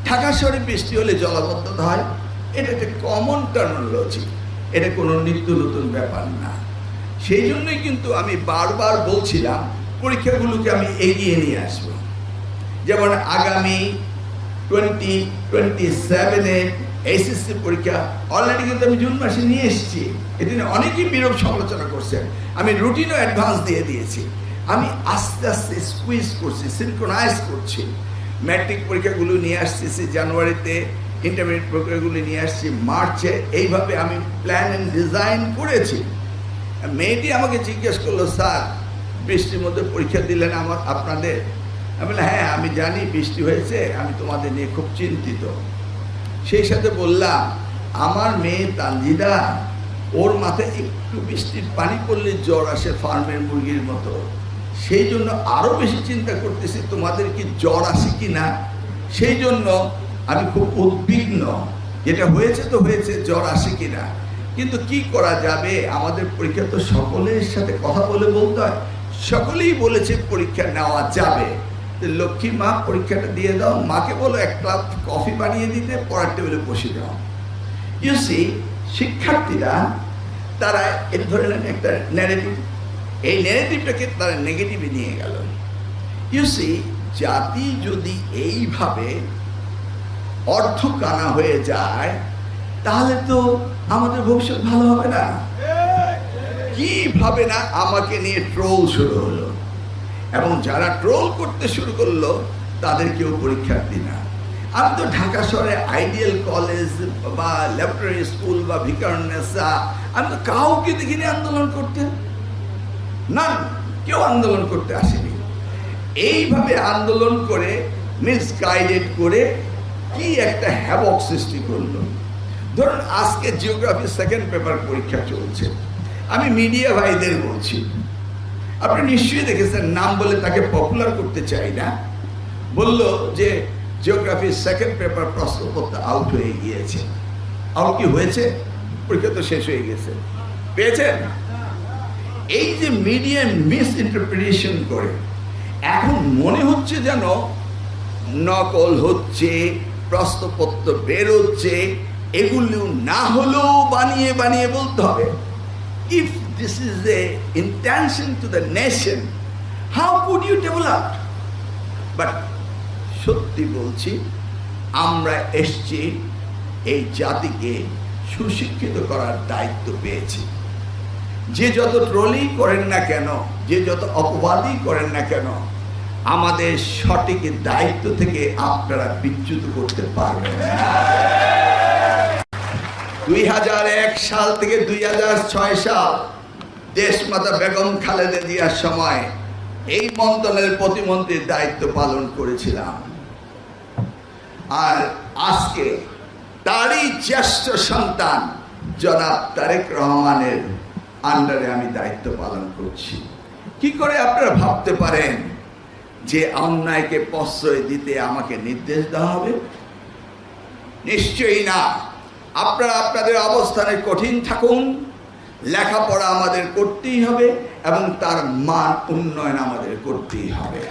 ঢাকা শহরে বৃষ্টি হলে জলাবদ্ধতা হয়, এটা একটা কমন টার্মিনোলজি, এটা কোনো নিত্য নতুন ব্যাপার না। সেই জন্যই কিন্তু আমি বারবার বলছিলাম পরীক্ষাগুলোকে আমি এগিয়ে নিয়ে আসবো। যেমন আগামী 2027-এ এইচএসসি পরীক্ষা অলরেডি কিন্তু আমি জুন মাসে নিয়ে এসেছি। এদিন অনেকেই বিরূপ সমালোচনা করছেন। আমি রুটিনও অ্যাডভান্স দিয়ে দিয়েছি। আমি আস্তে আস্তে স্কুইজ করছি, সিনক্রোনাইজ করছি। ম্যাট্রিক পরীক্ষাগুলো নিয়ে আসতেছি জানুয়ারিতে, ইন্টারমিডিয়েট পরীক্ষাগুলো নিয়ে আসছি মার্চে। এইভাবে আমি প্ল্যান অ্যান্ড ডিজাইন করেছি। মেয়েটি আমাকে জিজ্ঞেস করলো, স্যার বৃষ্টির মধ্যে পরীক্ষা দিলেন আপনাদের? আমি বললাম, হ্যাঁ আমি জানি বৃষ্টি হয়েছে, আমি তোমাদের নিয়ে খুব চিন্তিত। সেই সাথে বললাম, আমার মেয়ে তানজিদা, ওর মাথায় একটু বৃষ্টির পানি পড়লে জ্বর আসে ফার্মের মুরগির মতো। সেই জন্য আরও বেশি চিন্তা করতেছি তোমাদের কি জ্বর আসে কি না। সেই জন্য আমি খুব উদ্বিগ্ন, যেটা হয়েছে তো হয়েছে, জ্বর আসে কি না। কিন্তু কি করা যাবে, আমাদের পরীক্ষা তো সকলের সাথে কথা বলে বলতে হয়। সকলেই বলেছে পরীক্ষা নেওয়া যাবে। লক্ষ্মী মা পরীক্ষাটা দিয়ে দাও, মাকে বলো এক কাপ কফি বানিয়ে দিতে, পড়ার টেবিলে বসে দাও। ইউসি শিক্ষার্থীরা তারা এই ধরনের একটা ন্যারেটিভ, এই ন্যারেটিভটাকে তারা নেগেটিভে নিয়ে গেল। ইউসি জাতি যদি এইভাবে অর্থ কানা হয়ে যায় তাহলে তো আমাদের ভবিষ্যৎ ভালো হবে না। কিভাবে না আমাকে নিয়ে ট্রোল শুরু হলো, এবং যারা ট্রোল করতে শুরু করলো তাদের কেউ পরীক্ষার্থী না। আমি তো ঢাকা শহরে আইডিয়াল কলেজ বা ল্যাবরেটরি স্কুল বা ভিকারুন্নেসা, আমি তো কাউকে দেখিনি আন্দোলন করতে, না কেউ আন্দোলন করতে আসেনি। এইভাবে আন্দোলন করে মিসগাইডেড করে কি একটা হ্যাভক সৃষ্টি করলো। ধরুন আজকে জিওগ্রাফি সেকেন্ড পেপার পরীক্ষা চলছে, আমি মিডিয়া ভাইদের বলছি, আপনি নিশ্চয়ই দেখেছেন, নাম বলে তাকে পপুলার করতে চাই না, বলল যে জিওগ্রাফির সেকেন্ড পেপার প্রশ্নপত্র আউট হয়ে গিয়েছে। আউট কি হয়েছে? পরীক্ষা তো শেষ হয়ে গেছে, পেয়েছেন? এই যে মিডিয়া মিস ইন্টারপ্রিটেশন করে, এখন মনে হচ্ছে যেন নকল হচ্ছে, প্রশ্নপত্র বেরোচ্ছে, এগুলো না হলেও বানিয়ে বানিয়ে বলতে হবে। If this is the intention to the nation, how could you develop? But সত্যি বলছি, আমরা এসছি এই জাতিকে সুশিক্ষিত করার দায়িত্ব পেয়েছি। যে যত ট্রোলই করেন না কেন, যে যত অপবাদই করেন না কেন, আমাদের সঠিক দায়িত্ব থেকে আপনারা বিচ্যুত করতে পারবেন না। 2001 সাল থেকে 2006 সাল দেশমাতা বেগম খালেদা জিয়ার সময় এই মন্ত্রণালয়ের প্রতিমন্ত্রীর দায়িত্ব পালন করেছিলাম। আর আজকে তারই জ্যেষ্ঠ সন্তান জনাব তারেক রহমানের আন্ডারে আমি দায়িত্ব পালন করছি। কি করে আপনারা ভাবতে পারেন যে অন্যায়কে প্রশ্রয় দিতে আমাকে নির্দেশ দেওয়া হবে? নিশ্চয়ই না। আপনারা আপনাদের অবস্থানে কঠিন থাকুন, লেখাপড়া আমাদের করতেই হবে এবং তার মান উন্নয়ন আমাদের করতেই হবে।